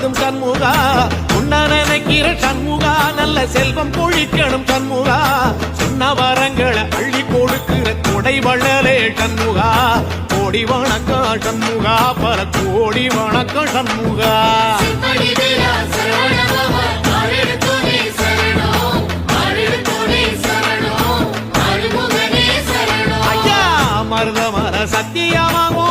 காப்பதும் சண்முகா. உன்ன நினைக்கிற சண்முகா, நல்ல செல்வம் பொழிக்கணும் சண்முகா. சொன்ன வரங்களை அள்ளி கொடுக்கிற கொடை வள்ளலே சண்முகா. கோடி வணக்கம் சண்முகா, பல கோடி வணக்கம் சண்முகா. ஐயா மருதமர சத்தியமாக